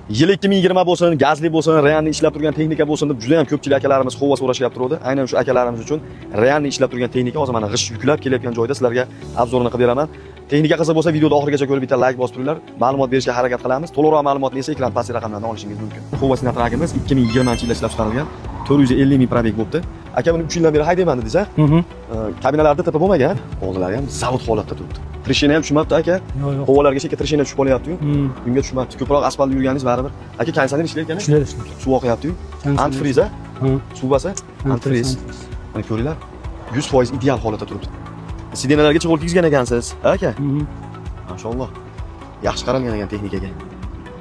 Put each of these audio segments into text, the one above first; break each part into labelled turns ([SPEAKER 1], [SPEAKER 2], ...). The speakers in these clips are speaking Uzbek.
[SPEAKER 1] Yil 2020 bo'lsin, gazli bo'lsin, realni ishlab turgan texnika bo'lsin deb juda ham ko'pchilik akalarimiz quvva so'rashyapti turadi. Aynan shu akalarimiz uchun realni ishlab turgan texnika hozir mana g'ish yuklab kelayotgan joyda sizlarga obzorini qilib beraman. Texnika qiziq bo'lsa videoni oxirigacha ko'rib bitta like bosib turinglar. Ma'lumot berishga harakat qilamiz. To'liqroq ma'lumotni esa ekran pastki raqamlardan olishingiz mumkin. Quvva Sinatragimiz 2020-yilda ishlab chiqarilgan. 450 ming probeg bo'libdi. Aka buni 3 yildan beri haydayman dedingiz-a? Kabinalarda tepa bo'lmagan, oldilari ham zavod holatda turibdi. Trishina ham tushmabdi aka. Qo'valarga shekilli trishina tushib qolyapti-yu. Bunga tushmabdi. Ko'proq asfaltda yurganingiz baribir. Aka konditsioner ishlayotgan-a?
[SPEAKER 2] Ishlaydi.
[SPEAKER 1] Suv oqyapti-yu. Antifriz-a? Suv basa? Antifriz. Mana ko'ringlar. 100% ideal holatda turibdi. Sidenalarga qo'l kiygizgan ekansiz, aka? Mashalloh. Yaxshi qaralgan ekan texnikaga.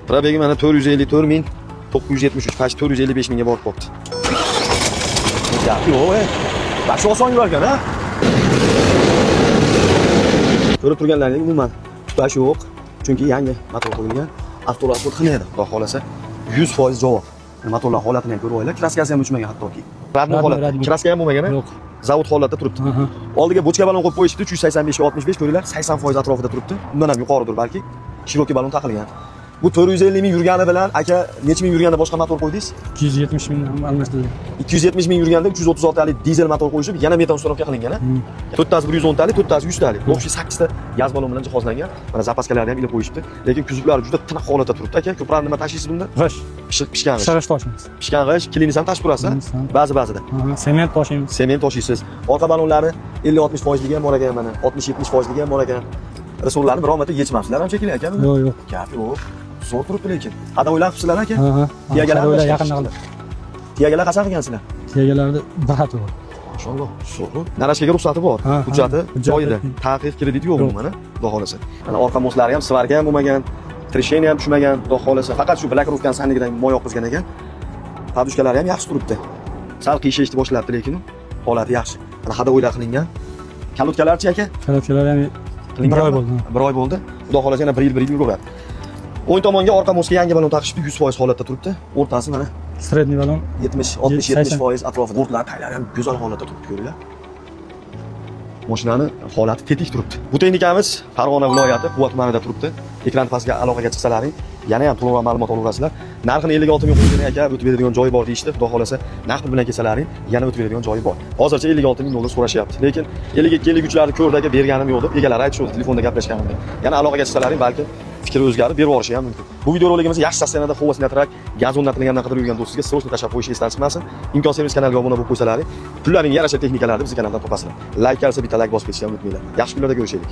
[SPEAKER 1] Probegi mana 454 ming 973, faqat 455 mingga borib qolibdi. Yo'q, bashi oson yurarkan, ha? Ko'rib turganlaringiz umuman tutash yo'q, chunki yangi motor qo'yilgan. Avtorasxod qilmaydi, xudo xolasa 100% javob. Motorlar holatini ham ko'rib olaylar, kraskasi ham o'chmagan hattoki. Radni holat, kraska ham bo'lmagan-a?
[SPEAKER 2] Yo'q.
[SPEAKER 1] Zavod holatda turibdi. Oldiga bochka balon qo'yib qo'yishdi, 385 ga 65 ko'ringlar, 80% atrofida turibdi. Undan ham yuqoridir balki. Shiroki balon taqilgan. Bu 450 ming yurgani bilan aka necha ming yurganda boshqa motor qo'ydingiz?
[SPEAKER 2] 270 ming almashtirdim.
[SPEAKER 1] 270 ming yurganda 336 talik dizel motor qo'yishib, yana metan uстановка qilingan-a? 410 talik, 400 talik. Общий 8 ta gaz balon bilan jihozlangan. Mana zapaskalarni ham ilib qo'yishibdi. Lekin kuzublari juda tiniq holatda turibdi aka. Ko'proq nima tashiysiz bunda?
[SPEAKER 2] G'ish.
[SPEAKER 1] Pishgan g'ish.
[SPEAKER 2] Sharash toshimiz.
[SPEAKER 1] Pishgan g'ish, kliniz ham tashib turasiz. Ba'zida.
[SPEAKER 2] Sement toshimiz.
[SPEAKER 1] Sement toshiysiz. Orqa balonlari 50-60% ligi ham bor ekan mana. 60-70% ligi ham bor ekan. Resurlarni biror marta yechmabsizlar ham shekilli akami?
[SPEAKER 2] Yo'q.
[SPEAKER 1] Gap yo'q. Zo'r turibdi lekin. Hada o'ylabsizlar aka?
[SPEAKER 2] Tiyagalar yaqinda qildi.
[SPEAKER 1] Tiyagalar qachon qilgansizlar?
[SPEAKER 2] Tiyagalarda bahati bor.
[SPEAKER 1] Mashalloh. Zo'r. Narashkaga ruxsati bor. Hujjati joyida. Taqiq krediti yo'q mana, xudo xolasa. Mana orqa moslari ham svarga ham bo'lmagan, tresheniya ham tushmagan, xudo xolasa. Faqat shu black roofdan sandigidan moyoq qizgan ekan. Padushkalari ham yaxshi turibdi. Sal qiyshishni boshlabdi lekin holati yaxshi. Mana hada o'ylar qilingan. Kalotkalarchi aka?
[SPEAKER 2] Kalotkalar ham 1 oy bo'ldi.
[SPEAKER 1] 1 oy bo'ldi. Xudo xolasa yana 1 yil yuraveradi. O'ng tomonga orqa mostga yangi balon taqishdi, 100% holatda turibdi. O'rtasi mana
[SPEAKER 2] sredniy balon
[SPEAKER 1] 60-70% atrofida. Bortlar, taylari ham go'zal holatda turibdi, ko'ringlar. Mashinani holati tetik turibdi. Bu texnikamiz Farg'ona viloyati Quva tumanida turibdi. Ekran pastiga aloqaga chiqsalaring, yana ham to'liq ma'lumot olaverasizlar. Narxini 56 ming qo'ygan aka, o'tib beradigan joyi bor deyishdi. Xudo xolasa, naqd bilan kelsalaring, yana o'tib beradigan joyi bor. Hozircha 56 ming dollar so'rashyapti. Lekin 52-53larni ko'rdagi berganim yo'q deb egalari aytishdi, telefonda gaplashganimda. Yana aloqaga chiqsalaring, balki fikri o'zgarib berib yuborishi ham mumkin. Bu video roligimizni yaxshi sostenada Quva Sinatrak gaz o'rnatilgandan qidirib yurgan do'stingizga srosni tashlab qo'yish esdan chiqmasin. Imkonsiz kanalga obuna bo'lib qo'ysalaring, pullaring yarasha texnikalarni biz kanaldan topasizlar. Like qilsa bitta like bosib ketishni unutmanglar. Yaxshi kunlarda ko'rishaylik.